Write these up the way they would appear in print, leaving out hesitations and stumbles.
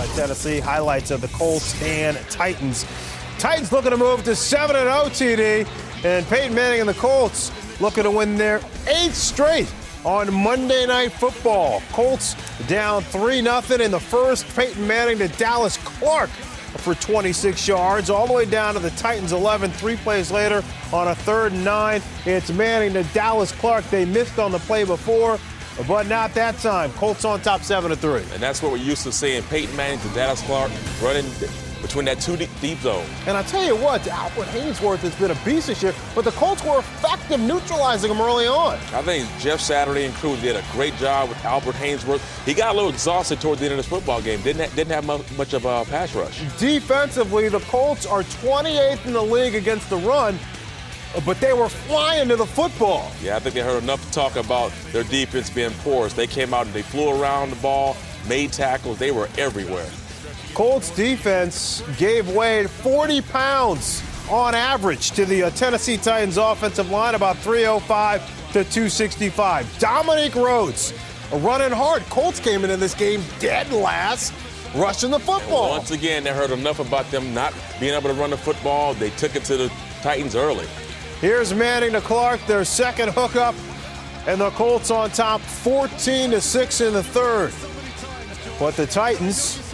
Tennessee. Highlights of the Colts and Titans. Titans looking to move to 7-0, TD. And Peyton Manning and the Colts looking to win their 8th straight on Monday Night Football. Colts down 3-0 in the first. Peyton Manning to Dallas Clark for 26 yards, all the way down to the Titans 11. 3 plays later on a 3rd and 9. It's Manning to Dallas Clark. They missed on the play before, but not that time. Colts on top 7-3. And that's what we're used to seeing. Peyton Manning to Dallas Clark running between that 2 deep zone. And I tell you what, Albert Haynesworth has been a beast this year, but the Colts were effective neutralizing him early on. I think Jeff Saturday and crew did a great job with Albert Haynesworth. He got a little exhausted toward the end of this football game. Didn't have much of a pass rush. Defensively, the Colts are 28th in the league against the run, but they were flying to the football. Yeah, I think they heard enough talk about their defense being porous. They came out and they flew around the ball, made tackles. They were everywhere. Colts defense gave way 40 pounds on average to the Tennessee Titans offensive line, about 305 to 265. Dominique Rhodes running hard. Colts came into this game dead last, rushing the football. And once again, they heard enough about them not being able to run the football. They took it to the Titans early. Here's Manning to Clark, their second hookup, and the Colts on top 14-6 in the third. But the Titans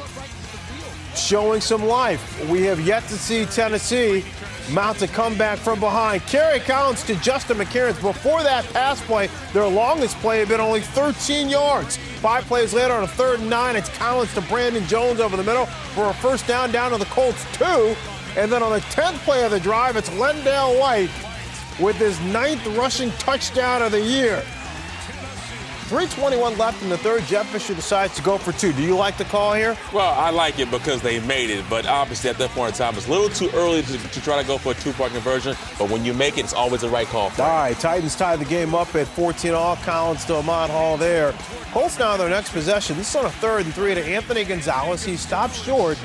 showing some life. We have yet to see Tennessee mount a comeback from behind. Kerry Collins to Justin McCarron. Before that pass play, their longest play had been only 13 yards. 5 plays later on a 3rd and 9, it's Collins to Brandon Jones over the middle for a first down to the Colts 2. And then on the 10th play of the drive, it's Lendale White with his 9th rushing touchdown of the year. 3:21 left in the third. Jeff Fisher decides to go for 2. Do you like the call here? Well, I like it because they made it, but obviously at that point in time, it's a little too early to try to go for a 2-point conversion, but when you make it, it's always the right call. All right, Titans tie the game up at 14 all. Collins to Ahmad Hall there. Colts now their next possession. This is on a 3rd and 3 to Anthony Gonzalez. He stops short,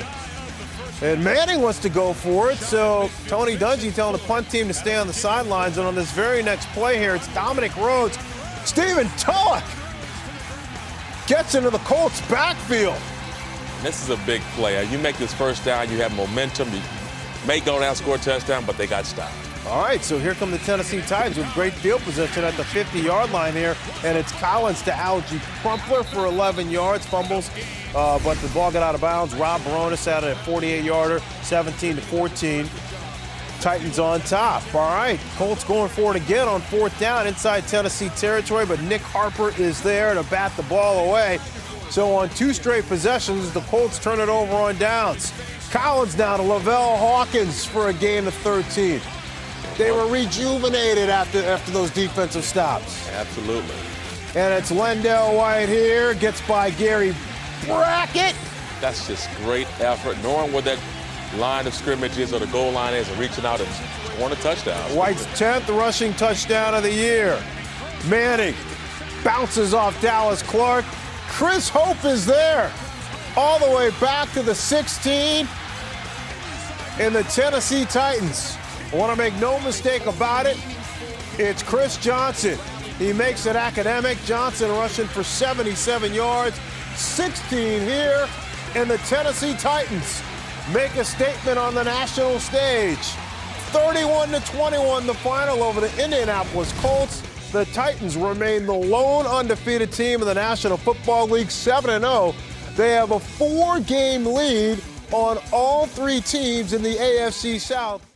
and Manning wants to go for it, so Tony Dungy telling the punt team to stay on the sidelines, and on this very next play here, it's Dominic Rhodes. Stephen Tulloch gets into the Colts backfield. This is a big play. You make this first down, you have momentum. You may go down and score a touchdown, but they got stopped. All right, so here come the Tennessee Titans with great field position at the 50-yard line here, and it's Collins to Algie Crumpler for 11 yards, fumbles, but the ball got out of bounds. Rob Baronis had a 48-yarder, 17-14. Titans on top. All right, Colts going for it again on 4th down inside Tennessee territory, but Nick Harper is there to bat the ball away. So on 2 straight possessions, the Colts turn it over on downs. Collins down to Lavelle Hawkins for a gain of 13. They were rejuvenated after those defensive stops. Absolutely. And it's Lendale White here, gets by Gary Brackett. That's just great effort, knowing what that line of scrimmage is or the goal line is and reaching out and scoring a touchdown. White's 10th rushing touchdown of the year. Manning bounces off Dallas Clark. Chris Hope is there all the way back to the 16 in the Tennessee Titans. I want to make no mistake about it. It's Chris Johnson. He makes it academic. Johnson rushing for 77 yards. 16 here, and the Tennessee Titans make a statement on the national stage. 31-21 the final over the Indianapolis Colts. The Titans remain the lone undefeated team in the National Football League, 7-0. They have a 4-game lead on all 3 teams in the AFC South.